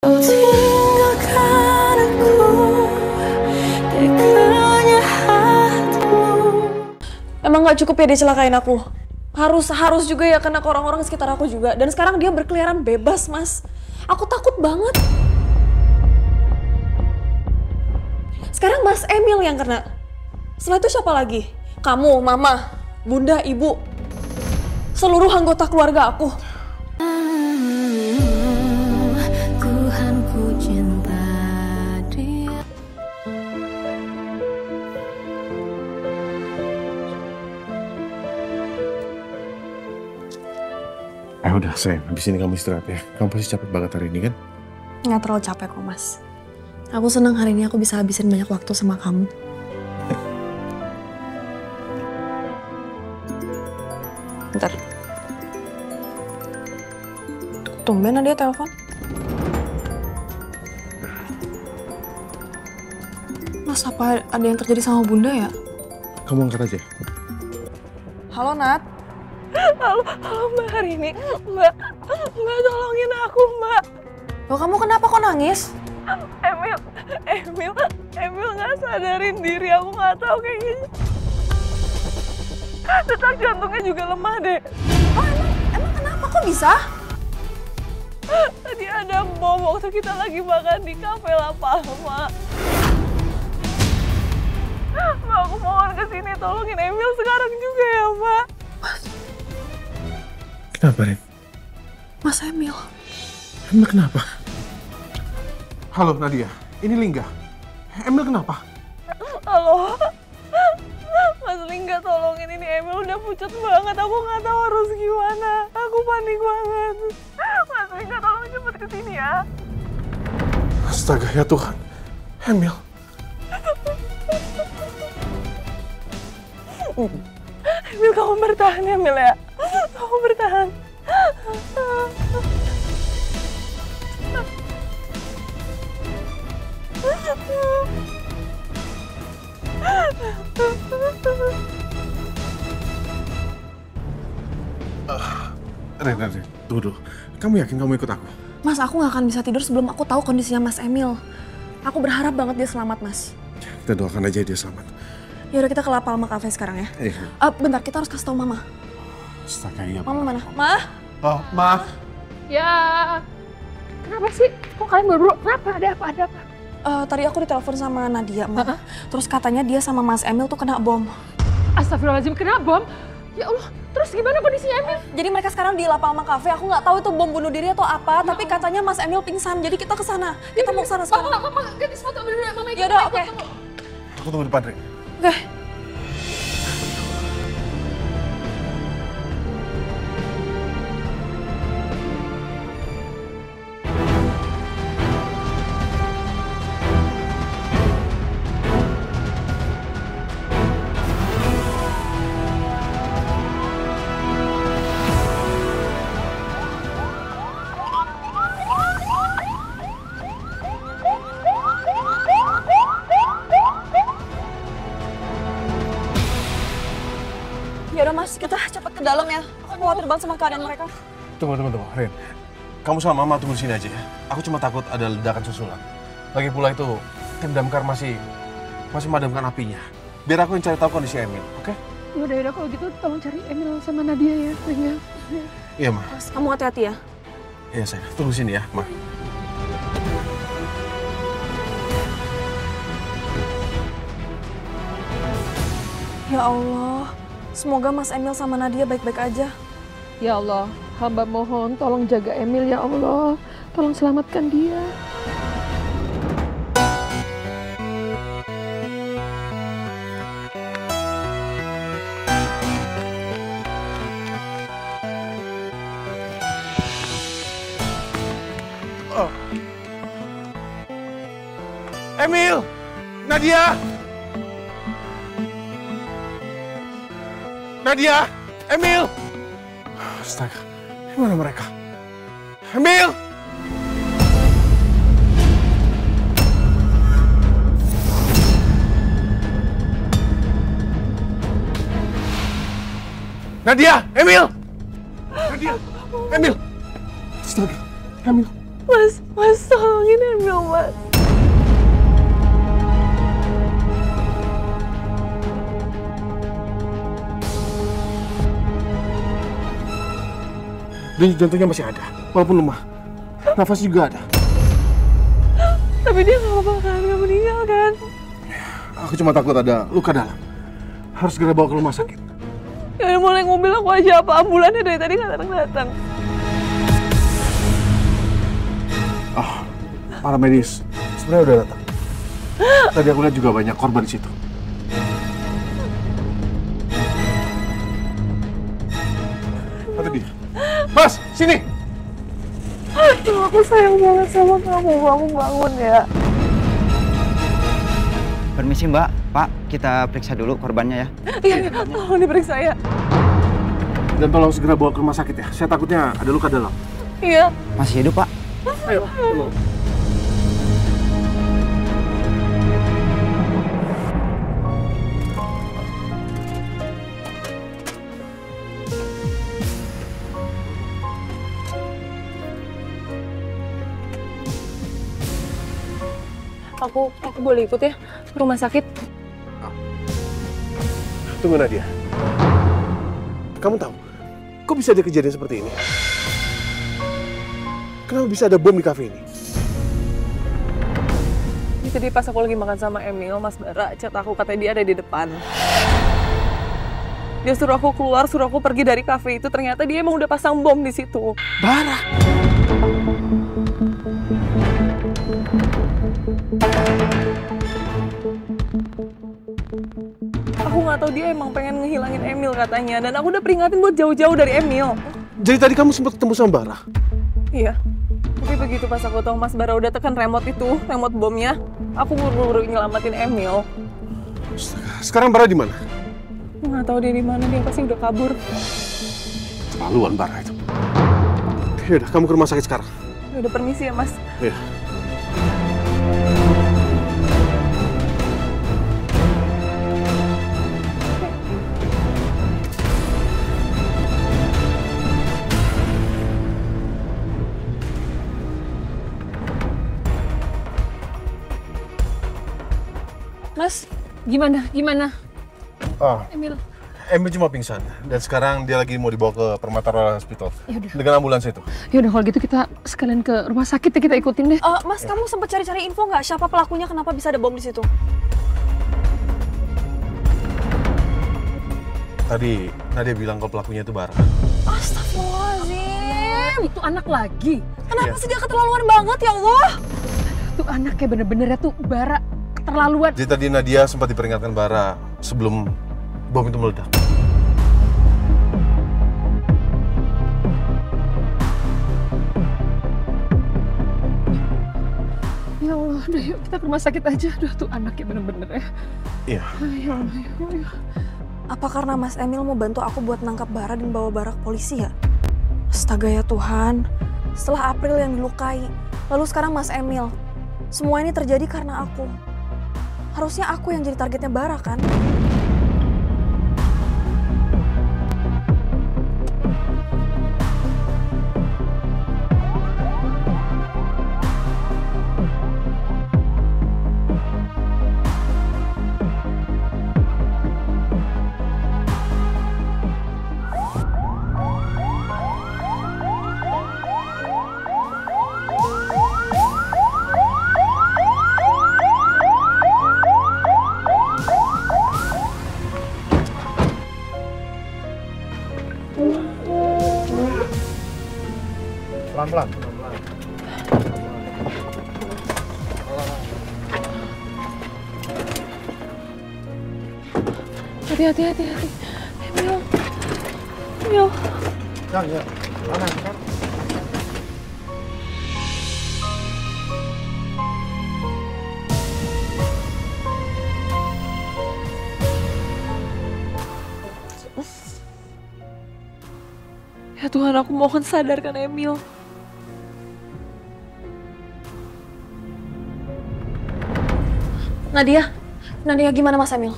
Kau tinggalkan aku, teganya hatimu. Emang gak cukup ya dia celakain aku? Harus juga ya kena ke orang-orang sekitar aku juga. Dan sekarang dia berkeliaran bebas, Mas. Aku takut banget. Sekarang Mas Emil yang kena. Setelah itu siapa lagi? Kamu, Mama, Bunda, Ibu. Seluruh anggota keluarga aku. Tuhan ku cinta dia. Udah sayang, habis ini kamu istirahat ya. Kamu pasti capek banget hari ini kan? Nggak terlalu capek kok, Mas. Aku senang hari ini aku bisa habisin banyak waktu sama kamu. Bentar. Tumben dia telepon. Mas, apa ada yang terjadi sama Bunda ya? Kamu angkat aja. Halo, Nat. Halo Mbak Harini. Mbak tolongin aku, Mbak. Loh, kamu kenapa kok nangis? Emil nggak sadarin diri, aku nggak tahu kayaknya. Detak jantungnya juga lemah deh. Oh, emang kenapa kok bisa? Tadi ada bom waktu kita lagi makan di kafe La Palma. Mbak, aku mohon kesini tolongin Emil sekarang juga ya, Mbak. Kenapa, Rin? Mas Emil. Emil kenapa? Halo Nadia, ini Lingga. Emil kenapa? Halo, Mas Lingga tolongin ini Emil udah pucat banget. Aku nggak tahu harus gimana. Aku panik banget. Mas Lingga tolong cepet kesini ya. Astaga ya Tuhan, Emil. Emil, kamu bertahan ya, Emil ya. Kamu bertahan. Ren, tunggu dulu. Kamu yakin kamu ikut aku? Mas, aku nggak akan bisa tidur sebelum aku tahu kondisinya Mas Emil. Aku berharap banget dia selamat, Mas. Kita doakan aja dia selamat. Yaudah, kita ke La Palma Cafe sekarang ya. Iya. Bentar, kita harus kasih tahu Mama. Astaga iya. Mama mana? Ma? Oh, maaf. Ya, kenapa sih? Kok kalian berdua? Kenapa? Ada apa? Tadi aku ditelepon sama Nadia, Ma. Terus katanya dia sama Mas Emil tuh kena bom. Astagfirullahaladzim, kena bom? Ya Allah, terus gimana kondisinya Emil? Jadi mereka sekarang di La Palma Cafe. Aku nggak tahu itu bom bunuh diri atau apa, tapi katanya Mas Emil pingsan. Jadi kita ke sana. Kita mau ke sana sekarang. Mama ganti sepatu dulu, Mama ikut. Yaudah, oke. Aku tunggu depan, Ren. Oke. Yaudah Mas, kita cepet ke dalam ya. Aku khawatir banget sama keadaan mereka. Tunggu, Ren. Kamu sama Mama tunggu di sini aja ya. Aku cuma takut ada ledakan susulan. Lagi pula itu tim damkar masih memadamkan apinya. Biar aku yang cari tahu kondisi Emil, oke? Yaudah, kalau gitu tolong cari Emil sama Nadia ya, Ringa. Iya, Ma. Mas, kamu hati-hati ya. Iya, sayang. Tunggu sini ya, Ma. Ya Allah, semoga Mas Emil sama Nadia baik-baik aja. Ya Allah, hamba mohon tolong jaga Emil ya Allah. Tolong selamatkan dia. Oh. Emil! Nadia! Nadia! Emil! Astaga, gimana mereka? Emil! Nadia! Emil! Nadia! Emil! Astaga, Emil! Mas, tolong Dan jantungnya masih ada, walaupun lemah. Nafas juga ada. Tapi dia nggak apa-apa kan, nggak meninggal kan? Aku cuma takut ada luka dalam. Harus segera bawa ke rumah sakit. Ya udah, mau naik mobil aku aja, apa ambulannya dari tadi nggak datang-datang. Para medis sebenarnya udah datang. Tadi aku lihat juga banyak korban di situ. Kata dia, Mas, sini. Aduh, aku sayang banget sama kamu, kamu bangun ya. Permisi Mbak, Pak, kita periksa dulu korbannya ya. Iya, tolong diperiksa ya. Dan tolong segera bawa ke rumah sakit ya. Saya takutnya ada luka dalam. Iya. Masih hidup Pak? Ayo, tolong. Aku boleh ikut ya ke rumah sakit? Tunggu Nadia. Kamu tahu, kok bisa ada kejadian seperti ini? Kenapa bisa ada bom di kafe ini? Jadi pas aku lagi makan sama Emil, Mas Bara chat aku, katanya dia ada di depan. Dia suruh aku keluar, suruh aku pergi dari kafe itu. Ternyata dia emang udah pasang bom di situ. Bara. Aku nggak tahu, dia emang pengen ngehilangin Emil katanya. Dan aku udah peringatin buat jauh-jauh dari Emil. Jadi tadi kamu sempat ketemu sama Bara? Iya. Tapi begitu pas aku tahu Mas Bara udah tekan remote itu, remote bomnya, aku buru-buru nyelamatin Emil. Sekarang Bara di mana? Nggak tahu dia di mana, dia pasti udah kabur. Terlaluan Bara itu. Yaudah, kamu ke rumah sakit sekarang. Udah, permisi ya Mas. Iya. Mas, gimana? Emil cuma pingsan dan sekarang dia lagi mau dibawa ke Permata Royal Hospital. Yaudah. Dengan ambulans itu. Yaudah kalau gitu kita sekalian ke rumah sakit ya, kita ikutin deh. Mas, kamu sempat cari-cari info nggak siapa pelakunya, kenapa bisa ada bom di situ? Tadi Nadia bilang kalau pelakunya itu Bara. Astagfirullahaladzim. Itu anak lagi. Kenapa sih dia keterlaluan banget, ya Allah? Tuh anaknya bener-bener ya tuh Bara keterlaluan. Jadi tadi Nadia sempat diperingatkan Bara sebelum bom itu meledak. Ya Allah, udah yuk kita ke rumah sakit aja. Aduh tuh anaknya bener-bener ya. Iya. Ya Allah, ya. Apa karena Mas Emil mau bantu aku buat nangkap Bara dan bawa Bara ke polisi ya? Astaga ya Tuhan, setelah April yang dilukai, lalu sekarang Mas Emil. Semua ini terjadi karena aku. Harusnya aku yang jadi targetnya Bara kan? Pelan-pelan. Hati-hati. Emil. Ya. Mana kan? Ya Tuhan, aku mohon sadarkan Emil. Nadia gimana Mas Emil?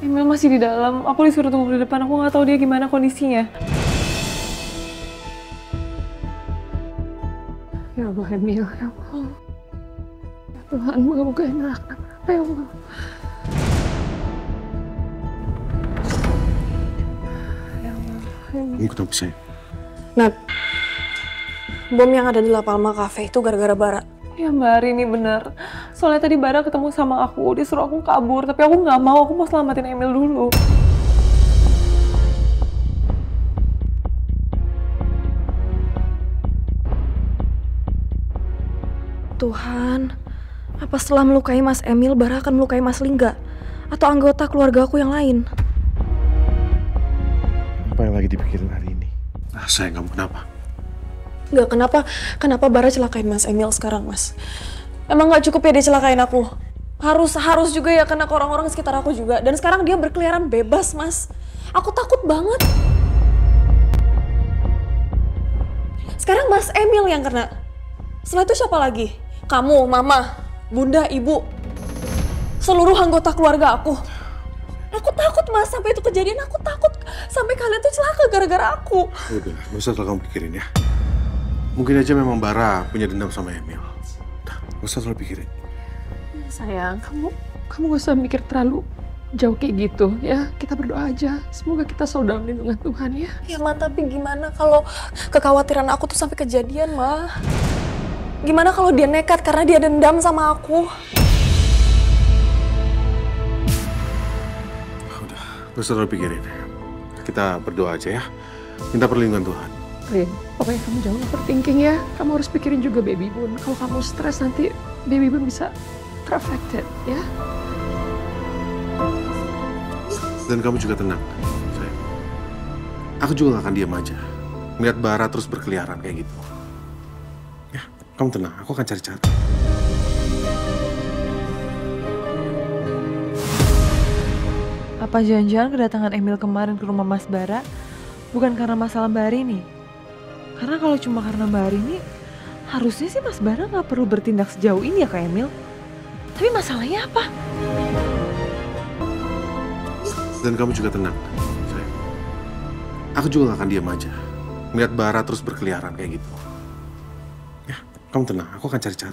Emil masih di dalam. Aku disuruh tunggu di depan. Aku nggak tahu dia gimana kondisinya. Ya Allah Emil, ya Allah. Ya Tuhan, moga-moga enak. Ya Allah. Ikut aku saya. Nat, Bom yang ada di La Palma Cafe itu gara-gara Bara. Ya Mbak Arini bener. Soalnya tadi Bara ketemu sama aku, dia suruh aku kabur. Tapi aku nggak mau, aku mau selamatin Emil dulu. Tuhan, apa setelah melukai Mas Emil, Bara akan melukai Mas Lingga? Atau anggota keluarga aku yang lain? Apa yang lagi dipikirin hari ini? Sayang, kamu kenapa? Nggak, kenapa Bara celakain Mas Emil sekarang, Mas? Emang nggak cukup ya dia celakain aku? Harus juga ya kena ke orang-orang sekitar aku juga. Dan sekarang dia berkeliaran bebas, Mas. Aku takut banget. Sekarang Mas Emil yang kena. Setelah itu siapa lagi? Kamu, Mama, Bunda, Ibu. Seluruh anggota keluarga aku. Aku takut, Mas, sampai itu kejadian. Aku takut sampai kalian tuh celaka gara-gara aku. Udah, gak usah terlalu kamu pikirin ya. Mungkin aja memang Bara punya dendam sama Emil. Udah, gak usah terlalu pikirin. Sayang, kamu gak usah mikir terlalu jauh kayak gitu ya. Kita berdoa aja. Semoga kita selalu dalam lindungan Tuhan ya. Ya, Ma, tapi gimana kalau kekhawatiran aku tuh sampai kejadian, Ma? Gimana kalau dia nekat karena dia dendam sama aku? Udah, gak usah terlalu pikirin. Kita berdoa aja ya. Minta perlindungan Tuhan. Rin, pokoknya kamu jangan overthinking ya. Kamu harus pikirin juga baby Bun. Kalau kamu stres nanti baby Bun bisa affected ya. Dan kamu juga tenang, sayang. Aku juga gak akan diam aja melihat Bara terus berkeliaran kayak gitu. Ya, kamu tenang. Aku akan cari cara. Apa jangan-jangan kedatangan Emil kemarin ke rumah Mas Bara bukan karena masalah Mbak Arini? Karena kalau cuma karena Mbak Arini, harusnya sih Mas Bara nggak perlu bertindak sejauh ini ya ke Emil. Tapi masalahnya apa? Dan kamu juga tenang, sayang. Aku juga gak akan diam aja melihat Bara terus berkeliaran kayak gitu. Ya, kamu tenang. Aku akan cari cara.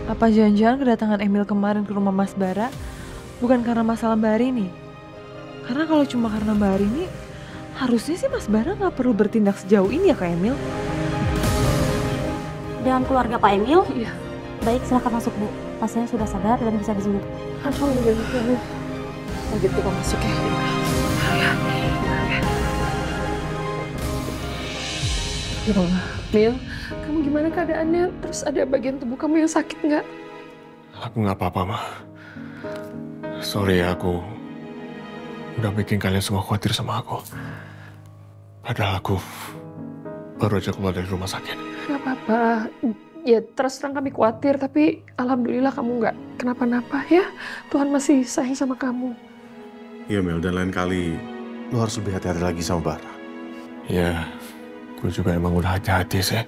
Apa jangan-jangan kedatangan Emil kemarin ke rumah Mas Bara bukan karena masalah Mbak Arini? Karena kalau cuma karena Mbak Arini, harusnya sih Mas Bara nggak perlu bertindak sejauh ini ya ke Emil. Dengan keluarga Pak Emil? Iya. Baik, silahkan masuk, Bu. Pasiennya sudah sadar dan bisa disembuh. Alhamdulillah. Oh gitu, kamu masuk ya. Ya Allah, Mil, kamu gimana keadaannya? Terus ada bagian tubuh kamu yang sakit nggak? Aku nggak apa-apa, Ma. Sorry ya, aku udah bikin kalian semua khawatir sama aku. Padahal aku baru aja keluar dari rumah sakit. Gak apa-apa. Ya terus terang kami khawatir, tapi alhamdulillah kamu nggak kenapa-napa ya. Tuhan masih sayang sama kamu. Iya, Mel, dan lain kali lu harus lebih hati-hati lagi sama Bara. Ya, gue juga emang udah hati-hati, Sen.